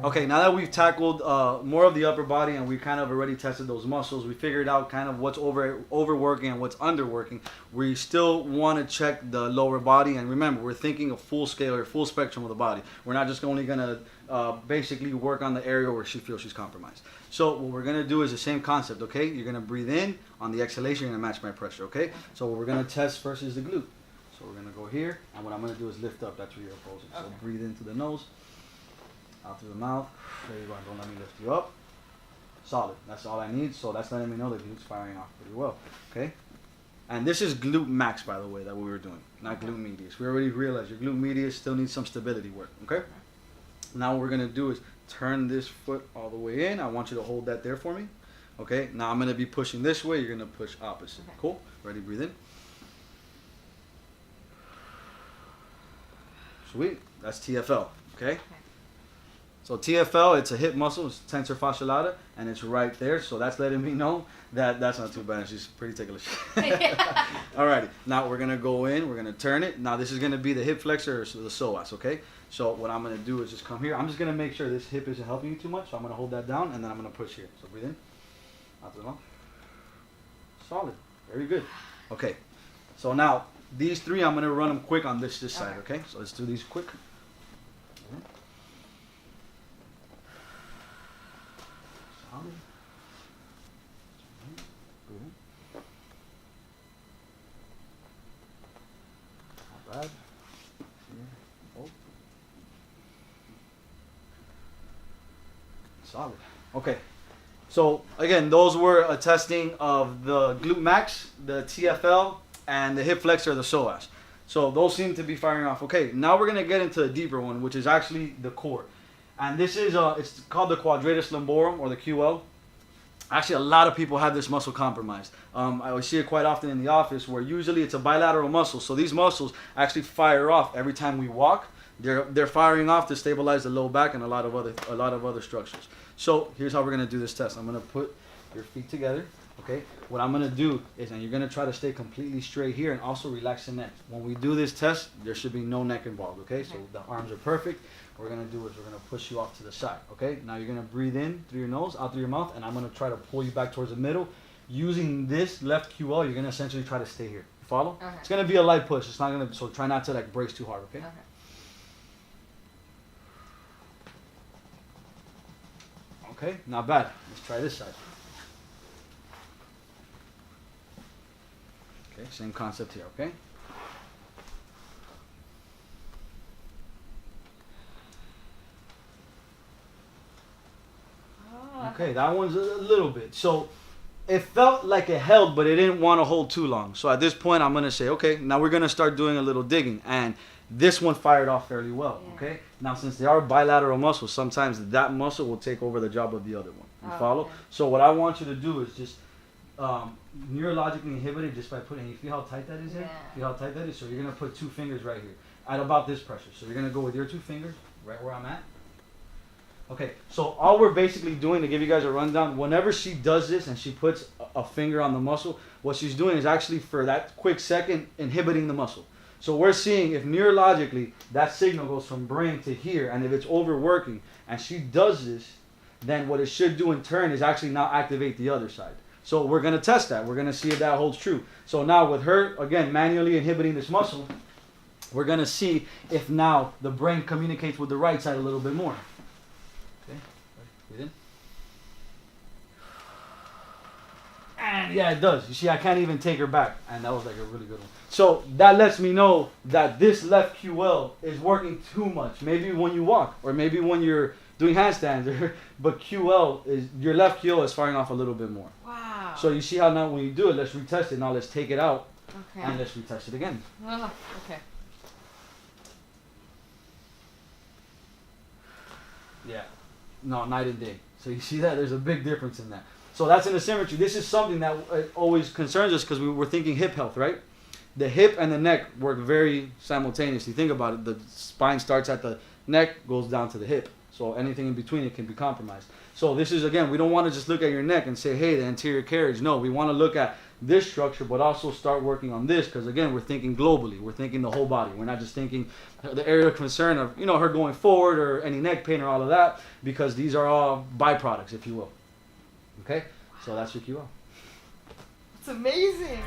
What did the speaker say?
Okay, now that we've tackled more of the upper body and we kind of already tested those muscles, we figured out kind of what's overworking and what's underworking. We still want to check the lower body, and remember, we're thinking a full scale or full spectrum of the body. We're not just only going to basically work on the area where she feels she's compromised. So what we're going to do is the same concept, okay? You're going to breathe in. On the exhalation, you're going to match my pressure, okay? So what we're going to test first is the glute. So we're going to go here, and what I'm going to do is lift up. That's where you're opposing. So breathe in through the nose. Out through the mouth. There you go. Don't let me lift you up. Solid. That's all I need. So that's letting me know the glute's firing off pretty well. Okay? And this is glute max, by the way, that we were doing. Not glute medius. We already realized your glute medius still needs some stability work. Okay? Now what we're going to do is turn this foot all the way in. I want you to hold that there for me. Okay? Now I'm going to be pushing this way. You're going to push opposite. Okay. Cool? Ready? Breathe in. Sweet. That's TFL. Okay? So TFL, it's a hip muscle, it's tensor fasciae lata, and it's right there. So that's letting me know that that's not too bad. She's pretty ticklish. Alrighty, now we're gonna go in, we're gonna turn it. Now this is gonna be the hip flexor or the psoas, okay? So what I'm gonna do is just come here. I'm just gonna make sure this hip isn't helping you too much. So I'm gonna hold that down, and then I'm gonna push here. So breathe in, out through the mouth. Solid, very good. Okay, so now these three, I'm gonna run them quick on this side, okay? So let's do these quick. Not bad. Oh. Solid. Okay. So again, those were a testing of the glute max, the TFL, and the hip flexor, the psoas. So those seem to be firing off. Okay. Now we're gonna get into a deeper one, which is actually the core. And this is, it's called the Quadratus Lumborum, or the QL. Actually, a lot of people have this muscle compromised. I see it quite often in the office, where usually it's a bilateral muscle. So these muscles actually fire off every time we walk. They're firing off to stabilize the low back and a lot of other structures. So here's how we're gonna do this test. I'm gonna put your feet together. Okay. What I'm gonna do is, and you're gonna try to stay completely straight here and also relax the neck. When we do this test, there should be no neck involved. Okay. So the arms are perfect. What we're going to do is we're going to push you off to the side, okay? Now you're going to breathe in through your nose, out through your mouth, and I'm going to try to pull you back towards the middle. Using this left QL, you're going to essentially try to stay here. You follow? Okay. It's going to be a light push. It's not going to, so try not to like brace too hard, okay? Okay, not bad. Let's try this side. Okay, same concept here, okay? Okay, that one's a little bit. So it felt like it held, but it didn't want to hold too long. So at this point, I'm going to say, okay, now we're going to start doing a little digging. And this one fired off fairly well, okay? Now, since they are bilateral muscles, sometimes that muscle will take over the job of the other one. You follow? Okay. So what I want you to do is just neurologically inhibit it just by putting, you feel how tight that is here? Feel how tight that is? So you're going to put 2 fingers right here at about this pressure. So you're going to go with your 2 fingers right where I'm at. Okay, so all we're basically doing, to give you guys a rundown, whenever she does this and she puts a finger on the muscle, what she's doing is actually, for that quick second, inhibiting the muscle. So we're seeing if neurologically that signal goes from brain to here, and if it's overworking, and she does this, then what it should do in turn is actually now activate the other side. So we're going to test that. We're going to see if that holds true. So now with her, again, manually inhibiting this muscle, we're going to see if now the brain communicates with the right side a little bit more. Okay, breathe in. And yeah, it does. You see, I can't even take her back. And that was like a really good one. So that lets me know that this left QL is working too much. Maybe when you walk, or maybe when you're doing handstands, but QL is, your left QL is firing off a little bit more. Wow. So you see how now when you do it, let's retest it. Now let's take it out. Okay. And let's retest it again. Oh, okay. Yeah. No, night and day. So you see that? There's a big difference in that. So that's an asymmetry. This is something that always concerns us because we were thinking hip health, right? The hip and the neck work very simultaneously. Think about it. The spine starts at the neck, goes down to the hip. So anything in between it can be compromised. So this is, again, we don't want to just look at your neck and say, hey, the anterior carriage. No, we want to look at this structure, but also start working on this, because again, we're thinking globally. We're thinking the whole body. We're not just thinking the area of concern of, you know, her going forward or any neck pain or all of that, because these are all byproducts, if you will. Okay, so that's your QL. It's amazing.